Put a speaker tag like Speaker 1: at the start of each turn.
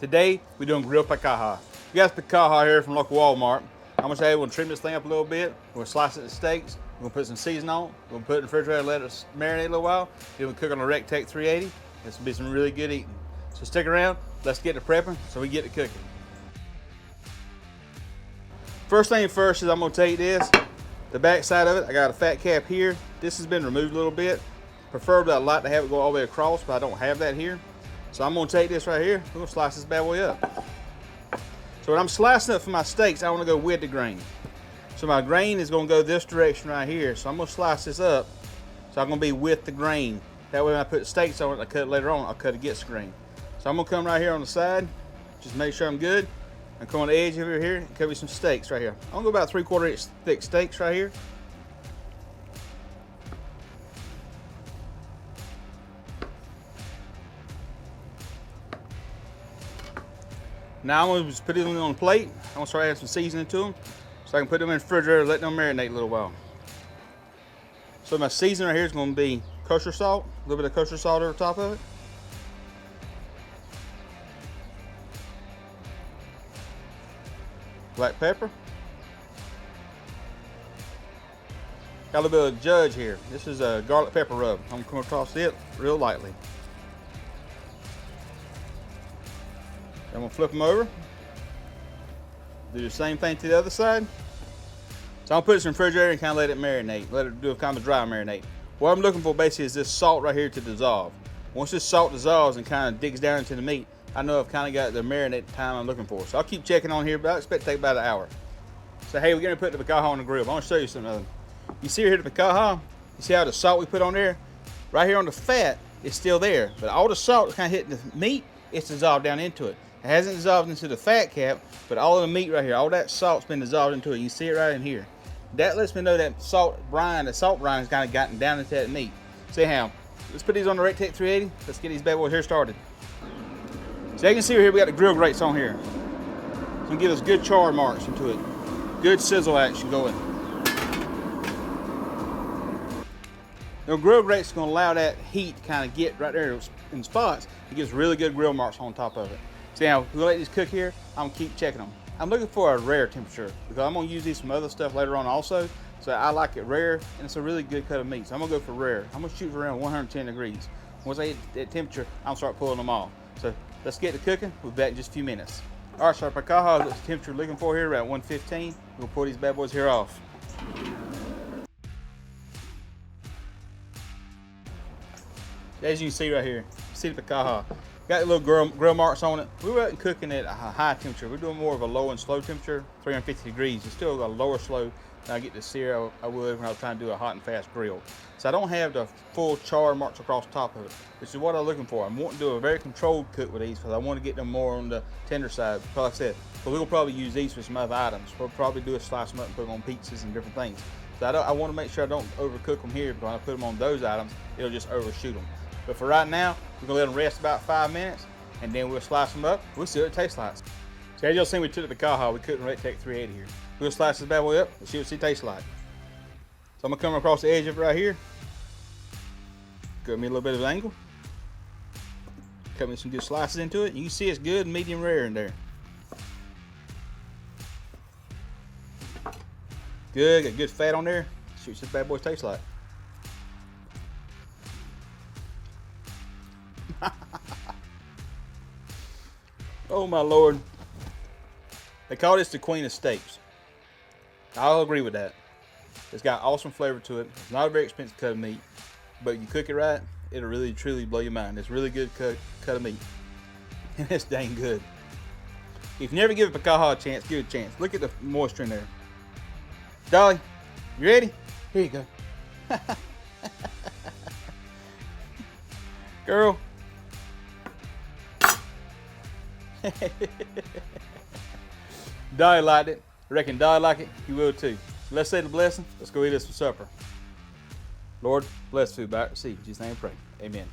Speaker 1: Today, we're doing grilled picanha. We got picanha here from local Walmart. I'm gonna say we're gonna trim this thing up a little bit. We're gonna slice it into steaks. We're gonna put some seasoning on it. We're gonna put it in the refrigerator, let it marinate a little while. Then we'll cook on a Recteq 380. This will be some really good eating. So stick around, let's get to prepping so we get to cooking. First thing first is I'm gonna take this, the back side of it. I got a fat cap here. This has been removed a little bit. Preferably I'd like to have it go all the way across, but I don't have that here. So I'm gonna take this right here. We're gonna slice this bad boy up. So when I'm slicing up for my steaks, I wanna go with the grain. So my grain is gonna go this direction right here. So I'm gonna slice this up. So I'm gonna be with the grain. That way when I put the steaks on it, I cut it later on, I'll cut against the grain. So I'm gonna come right here on the side, just make sure I'm good. I'm come on the edge over here and cut me some steaks right here. I'm gonna go about 3/4 inch thick steaks right here. Now I'm gonna just put it on a plate. I'm gonna start adding some seasoning to them so I can put them in the refrigerator and let them marinate a little while. So my seasoning right here is gonna be kosher salt, a little bit of kosher salt over top of it. Black pepper. Got a little bit of Judge here. This is a garlic pepper rub. I'm gonna come across it real lightly. I'm gonna flip them over. Do the same thing to the other side. So I'm gonna put this in the refrigerator and kind of let it marinate. Let it do a kind of dry marinate. What I'm looking for basically is this salt right here to dissolve. Once this salt dissolves and kind of digs down into the meat, I know I've kind of got the marinate time I'm looking for. So I'll keep checking on here, but I expect to take about an hour. So hey, we're gonna put the picanha on the grill. I want to show you something. You see here the picanha? You see how the salt we put on there? Right here on the fat, it's still there. But all the salt kind of hitting the meat, it's dissolved down into it. It hasn't dissolved into the fat cap, but all of the meat right here, all that salt's been dissolved into it. You see it right in here. That lets me know that salt brine has kind of gotten down into that meat. See how? Let's put these on the Recteq 380. Let's get these bad boys here started. So you can see here we got the grill grates on here. It's gonna give us good char marks into it. Good sizzle action going. The grill grates are gonna allow that heat to kind of get right there in spots. It gives really good grill marks on top of it. So now, we're gonna let these cook here. I'm gonna keep checking them. I'm looking for a rare temperature because I'm gonna use these some other stuff later on also. So I like it rare, and it's a really good cut of meat. So I'm gonna go for rare. I'm gonna shoot for around 110 degrees. Once I hit that temperature, I'm gonna start pulling them off. So let's get to cooking. We'll be back in just a few minutes. All right, so our picanha, the temperature we're looking for here, around 115. We'll pull these bad boys here off. As you can see right here, you see the picanha. Got a little grill marks on it. We weren't cooking at a high temperature. We're doing more of a low and slow temperature, 350 degrees. It's still got a lower slow than I get to sear I would when I was trying to do a hot and fast grill. So I don't have the full char marks across the top of it, which is what I'm looking for. I'm wanting to do a very controlled cook with these because I want to get them more on the tender side. Like I said, but we'll probably use these for some other items. We'll probably do a slice them up and put them on pizzas and different things. So I want to make sure I don't overcook them here, because when I put them on those items, it'll just overshoot them. But for right now, we're gonna let them rest about 5 minutes, and then we'll slice them up. We'll see what it tastes like. So as y'all seen, we took the picanha, we cooked in Recteq 380 here. We'll slice this bad boy up and see what it tastes like. So I'm gonna come across the edge of it right here. Cut me a little bit of an angle. Cut me some good slices into it. You can see it's good, medium rare in there. Good, got good fat on there. See what this bad boy tastes like. Oh my Lord. They call this the Queen of Steaks. I'll agree with that. It's got awesome flavor to it. It's not a very expensive cut of meat, but you cook it right, it'll really truly blow your mind. It's a really good cut of meat. And it's dang good. If you never give a picanha a chance, give it a chance. Look at the moisture in there. Dolly, you ready? Here you go. Girl. Dolly liked it. I reckon Dolly liked it. You will too. So let's say the blessing. Let's go eat us some supper. Lord, bless food back. See, in Jesus' name I pray. Amen.